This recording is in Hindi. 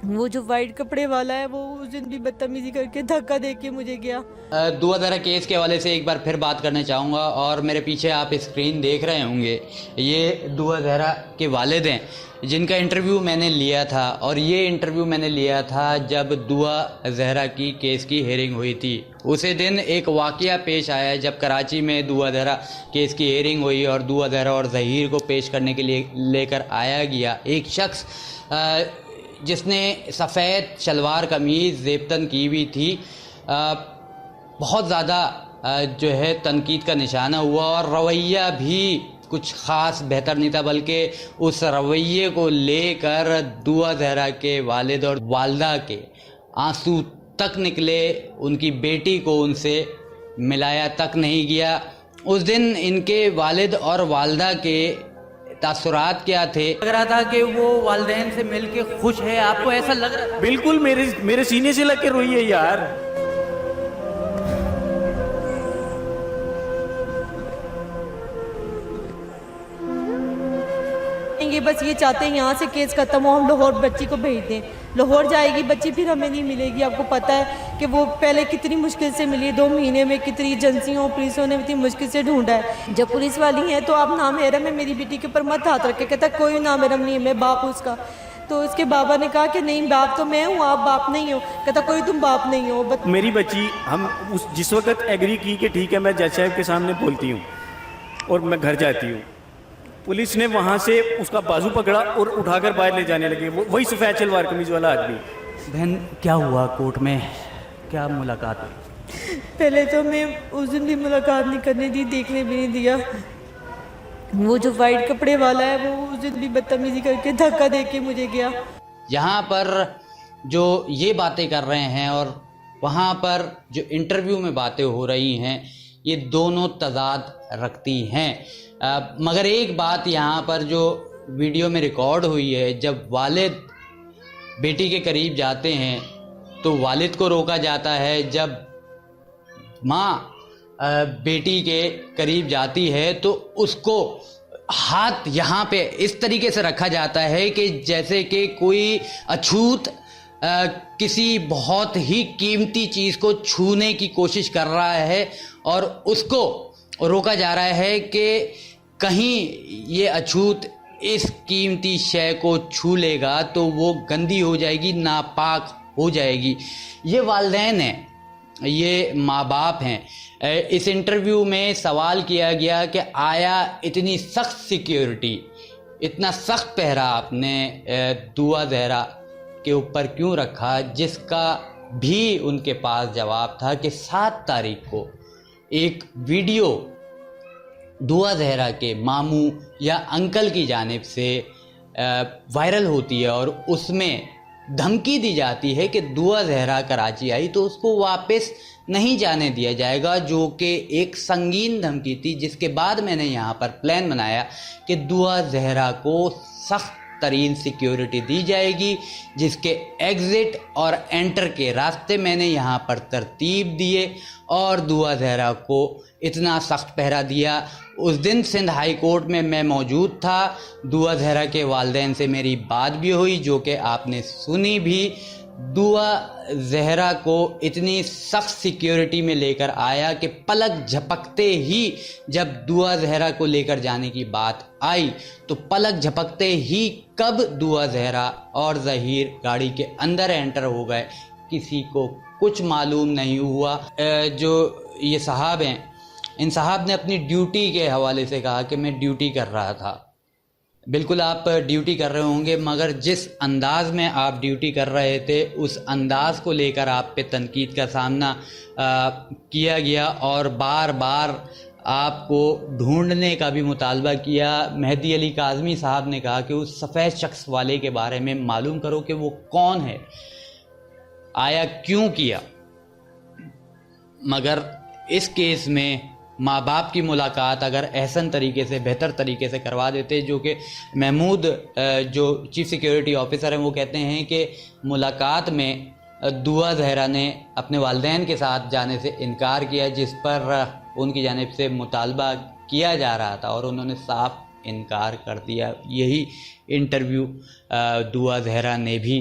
वो जो वाइट कपड़े वाला है वो उस दिन भी बदतमीजी करके धक्का दे के मुझे गया। दुआ दहरा केस के हवाले से एक बार फिर बात करना चाहूँगा, और मेरे पीछे आप स्क्रीन देख रहे होंगे, ये दुआ दहरा के वालिद हैं जिनका इंटरव्यू मैंने लिया था। और ये इंटरव्यू मैंने लिया था जब दुआ जहरा की केस की हेयरिंग हुई थी। उसी दिन एक वाक़या पेश आया जब कराची में दुआ दहरा केस की हेयरिंग हुई और दुआ दहरा और ज़हीर को पेश करने के लिए लेकर आया गया एक शख्स जिसने सफ़ेद शलवार कमीज़ ज़ेबतन की हुई थी। बहुत ज़्यादा जो है तनकीद का निशाना हुआ और रवैया भी कुछ ख़ास बेहतर नहीं था, बल्कि उस रवैये को लेकर दुआ ज़हरा के वालिद और वालदा के आंसू तक निकले। उनकी बेटी को उनसे मिलाया तक नहीं गया। उस दिन इनके वालिद और वालदा के तासुरात क्या थे? लग रहा था कि वो वालिदैन से मिलके खुश है, आपको ऐसा लग रहा था? बिल्कुल मेरे सीने से लग के रोई है यार। बस ये चाहते हैं यहाँ से केस खत्म हो, हम लाहौर बच्ची को भेज दें। लाहौर जाएगी बच्ची, फिर हमें नहीं मिलेगी। आपको पता है कि वो पहले कितनी मुश्किल से मिली, 2 महीने में कितनी एजेंसियों पुलिसों ने इतनी मुश्किल से ढूंढा है। जब पुलिस वाली हैं तो आप नामहरम है मेरी बेटी के ऊपर मत हाथ रखे। कहता कोई नामहरम नहीं है, मैं बाप हूँ उसका। तो उसके बाबा ने कहा कि नहीं बाप तो मैं हूँ, आप बाप नहीं हो। कहता कोई तुम बाप नहीं हो। मेरी बच्ची हम जिस वक्त एग्री की कि ठीक है मैं जज साहब के सामने बोलती हूँ और मैं घर जाती हूँ, पुलिस ने वहाँ से उसका बाजू पकड़ा और उठाकर बाहर ले जाने लगे। वही सफ़ेद शलवार कमीज वाला आदमी। बहन क्या हुआ कोर्ट में, क्या मुलाकात हुई? पहले तो मैं उस दिन भी मुलाकात नहीं करने दी, देखने भी नहीं दिया। वो जो वाइट कपड़े वाला है वो उस दिन भी बदतमीजी करके धक्का दे के मुझे गया। यहाँ पर जो ये बातें कर रहे हैं और वहाँ पर जो इंटरव्यू में बातें हो रही हैं, ये दोनों तजाद रखती हैं। मगर एक बात यहाँ पर जो वीडियो में रिकॉर्ड हुई है, जब वालिद बेटी के करीब जाते हैं तो वालिद को रोका जाता है। जब माँ बेटी के करीब जाती है तो उसको हाथ यहाँ पे इस तरीके से रखा जाता है कि जैसे कि कोई अछूत किसी बहुत ही कीमती चीज़ को छूने की कोशिश कर रहा है और उसको रोका जा रहा है कि कहीं ये अछूत इस कीमती शय को छू लेगा तो वो गंदी हो जाएगी, नापाक हो जाएगी। ये वालिदैन हैं, ये माँ बाप हैं। इस इंटरव्यू में सवाल किया गया कि आया इतनी सख्त सिक्योरिटी, इतना सख्त पहरा आपने दुआ ज़हरा के ऊपर क्यों रखा, जिसका भी उनके पास जवाब था कि 7 तारीख को एक वीडियो दुआ ज़हरा के मामू या अंकल की जानिब से वायरल होती है और उसमें धमकी दी जाती है कि दुआ ज़हरा कराची आई तो उसको वापस नहीं जाने दिया जाएगा, जो कि एक संगीन धमकी थी। जिसके बाद मैंने यहाँ पर प्लान बनाया कि दुआ ज़हरा को सख्त तरीन सिक्योरिटी दी जाएगी, जिसके एग्ज़िट और एंटर के रास्ते मैंने यहाँ पर तरतीब दिए और दुआ ज़हरा को इतना सख्त पहरा दिया। उस दिन सिंध हाई कोर्ट में मैं मौजूद था। दुआ ज़हरा के वालिदैन से मेरी बात भी हुई, जो कि आपने सुनी भी। दुआ ज़हरा को इतनी सख्त सिक्योरिटी में लेकर आया कि पलक झपकते ही जब दुआ ज़हरा को लेकर जाने की बात आई तो पलक झपकते ही कब दुआ ज़हरा और ज़हीर गाड़ी के अंदर एंटर हो गए किसी को कुछ मालूम नहीं हुआ। जो ये साहब हैं, इन साहब ने अपनी ड्यूटी के हवाले से कहा कि मैं ड्यूटी कर रहा था। बिल्कुल आप ड्यूटी कर रहे होंगे, मगर जिस अंदाज़ में आप ड्यूटी कर रहे थे उस अंदाज़ को लेकर आप पे तनकीद का सामना किया गया और बार बार आपको ढूंढने का भी मुतालबा किया। मेहदी अली काज़मी साहब ने कहा कि उस सफ़ेद शख्स वाले के बारे में मालूम करो कि वो कौन है, आया क्यों किया। मगर इस केस में माँ बाप की मुलाकात अगर एहसन तरीके से, बेहतर तरीके से करवा देते, जो कि महमूद जो चीफ़ सिक्योरिटी ऑफिसर हैं वो कहते हैं कि मुलाकात में दुआ ज़हरा ने अपने वालिदैन के साथ जाने से इनकार किया, जिस पर उनकी जानिब से मुतालबा किया जा रहा था और उन्होंने साफ इनकार कर दिया। यही इंटरव्यू दुआ ज़हरा ने भी